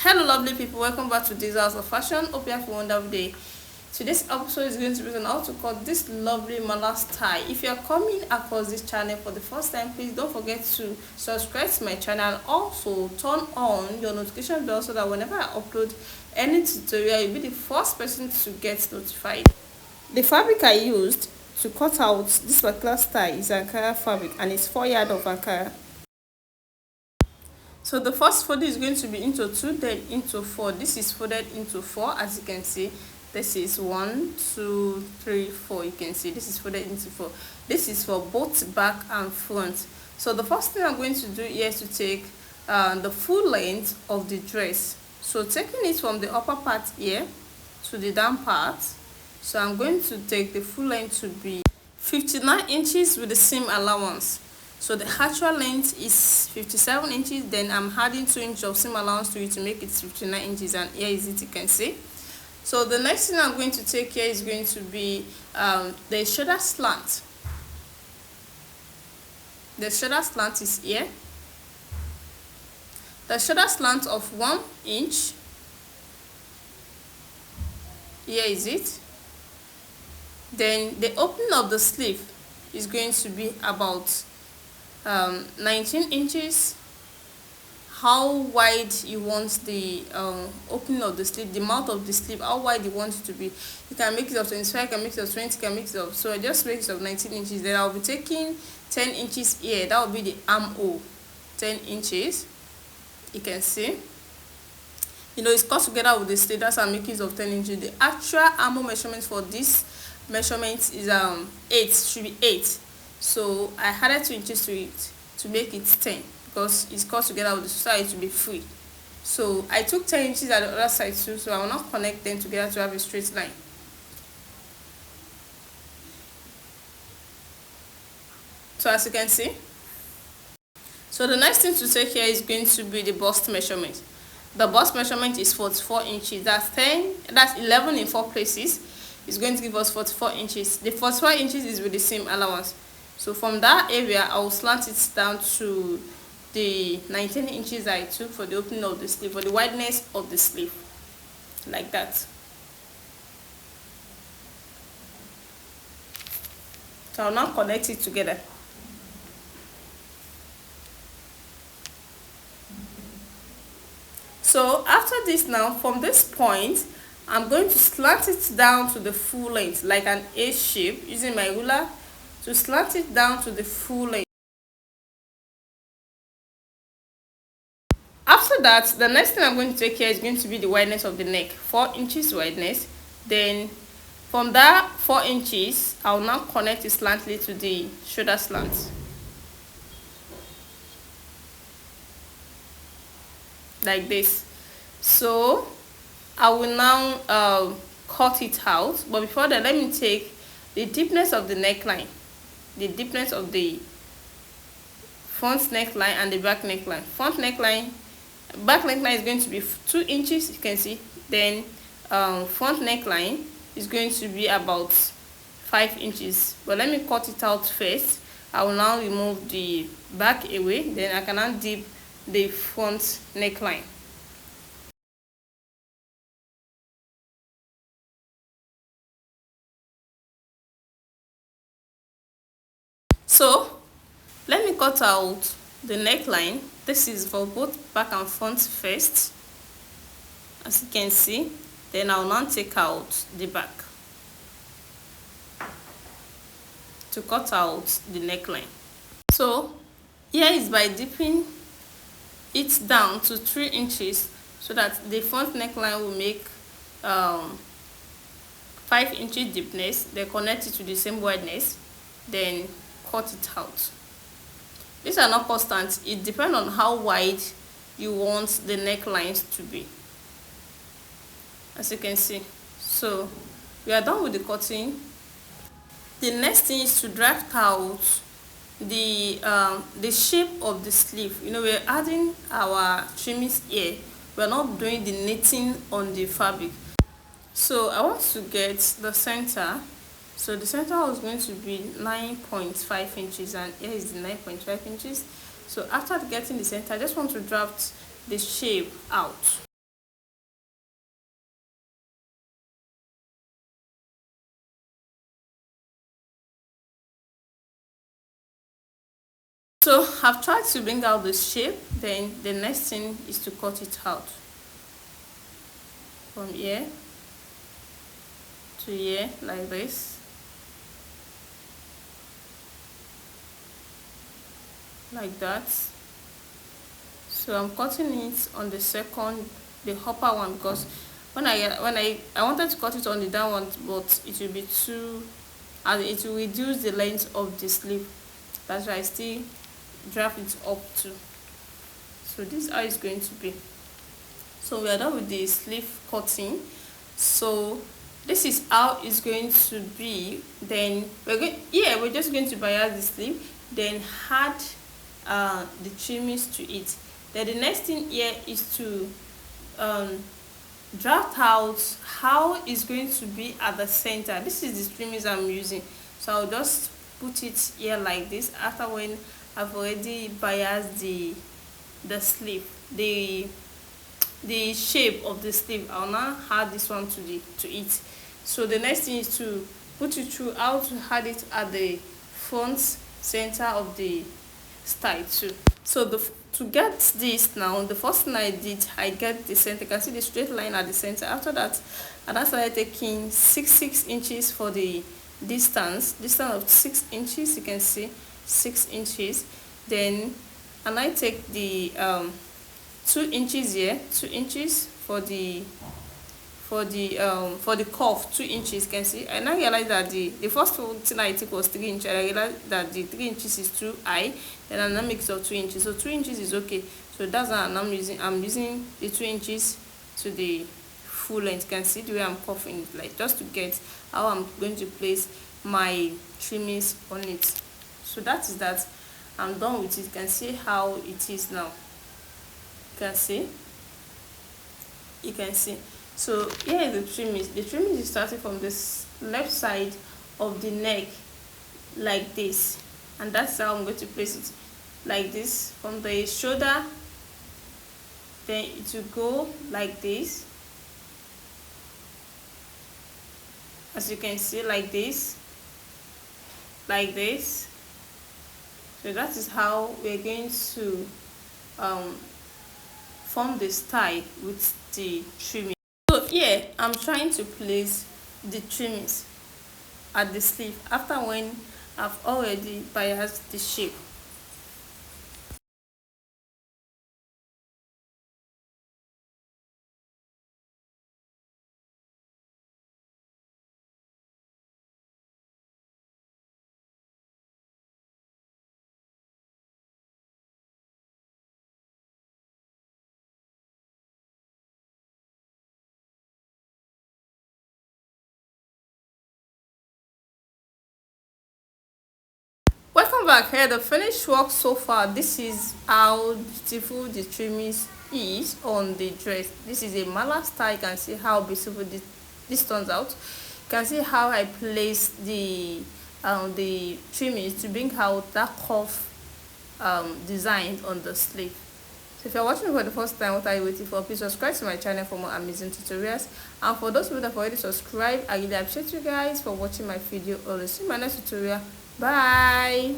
Hello lovely people, welcome back to this house of fashion. Hope you have a wonderful day. Today's episode is going to be on how to cut this lovely mala tie. If you are coming across this channel for the first time, please don't forget to subscribe to my channel and also turn on your notification bell so that whenever I upload any tutorial, you'll be the first person to get notified. The fabric I used to cut out this particular style is Ankara fabric, and it's 4 yards of Ankara. So the first fold is going to be into 2, then into 4. This is folded into 4, as you can see. This is 1, 2, 3, 4. You can see this is folded into 4. This is for both back and front. So the first thing I'm going to do here is to take the full length of the dress. So taking it from the upper part here to the down part. So I'm going to take the full length to be 59 inches with the seam allowance. So the actual length is 57 inches, then I'm adding 2 inches of seam allowance to it to make it 59 inches, and here is it, you can see. So the next thing I'm going to take here is going to be the shoulder slant. The shoulder slant is here. The shoulder slant of 1 inch. Here is it. Then the opening of the sleeve is going to be about 19 inches. How wide you want the opening of the sleeve, the mouth of the sleeve, how wide you want it to be. You can make it of 25, you can make it of 20, you can make it of, so I just make it of 19 inches. Then I'll be taking 10 inches here. That will be the armhole, 10 inches. You can see, you know, it's cut together with the sleeve. That's how I'm making it of 10 inches. The actual armhole measurement for this measurement is 8, should be 8. So I added 2 inches to it to make it 10 because it's cut together with the side to be free. So I took 10 inches at the other side too, so I will not connect them together to have a straight line. So as you can see, so the next thing to take here is going to be the bust measurement. The bust measurement is 44 inches. That's 11 in 4 places. It's going to give us 44 inches. The 44 inches is with the seam allowance. So from that area, I will slant it down to the 19 inches I took for the opening of the sleeve, for the wideness of the sleeve, like that. So I'll now connect it together. So after this now, from this point, I'm going to slant it down to the full length, like an A shape, using my ruler to slant it down to the full length. After that, the next thing I'm going to take here is going to be the wideness of the neck, 4 inches wideness. Then from that 4 inches, I'll now connect it slantly to the shoulder slant, like this. So I will now cut it out, but before that, let me take the deepness of the neckline, the deepness of the front neckline and the back neckline. Back neckline is going to be 2 inches, you can see. Then front neckline is going to be about 5 inches. But let me cut it out first. I will now remove the back away, then I can now dip the front neckline. So let me cut out the neckline. This is for both back and front first, as you can see. Then I'll now take out the back to cut out the neckline. So here is by dipping it down to 3 inches so that the front neckline will make 5 inches deepness. Then connect it to the same wideness, then cut it out. These are not constant. It depends on how wide you want the necklines to be, as you can see. So we are done with the cutting. The next thing is to draft out the shape of the sleeve. You know, we're adding our trimmings here. We're not doing the knitting on the fabric. So I want to get the center. So the center was going to be 9.5 inches, and here is the 9.5 inches. So after getting the center, I just want to draft the shape out. So I've tried to bring out the shape. Then the next thing is to cut it out from here to here like this, like that. So I'm cutting it on the second, the upper one, because when I wanted to cut it on the down one, but it will be too, and it will reduce the length of the sleeve. That's why I still draft it up too. So this is how it's going to be. So we are done with the sleeve cutting. So this is how it's going to be. Then we're just going to bias the sleeve, then add the trimmings to it. Then the next thing here is to draft out how it's going to be at the center. This is the trimmings I'm using, so I'll just put it here like this after when I've already biased the sleeve, the shape of the sleeve. I'll now add this one to it. So the next thing is to put it through how to add it at the front center of the style too. So to get this now, the first thing I did, I get the center. You can see the straight line at the center. After that, I started taking 6 inches for the distance of 6 inches. You can see 6 inches. Then and I take the 2 inches here, 2 inches for the cuff, 2 inches. You can see, and I realized that the first thing I took was 3 inches. I realized that the 3 inches is too high. Then I'm gonna mix up 2 inches, so 2 inches is okay. So that's how I'm using the 2 inches to the full length. You can see the way I'm cuffing it, like just to get how I'm going to place my trimmings on it. So that is that. I'm done with it. You can see how it is now. You can see. So here is the trimmings. The trimmings is starting from this left side of the neck like this, and that's how I'm going to place it, like this, from the shoulder. Then it will go like this, as you can see, like this, like this. So that is how we're going to form the style with the trimming. So here I'm trying to place the trimmings at the sleeve after when I've already biased the shape. Welcome back. Here the finished work so far. This is how beautiful the trimmings is on the dress. This is a mala style. You can see how beautiful this turns out. You can see how I place the trimmings to bring out that cuff design on the sleeve. So if you're watching for the first time, what are you waiting for? Please subscribe to my channel for more amazing tutorials. And for those people that have already subscribed, I really appreciate you guys for watching my video. I'll see you in my next tutorial. Bye.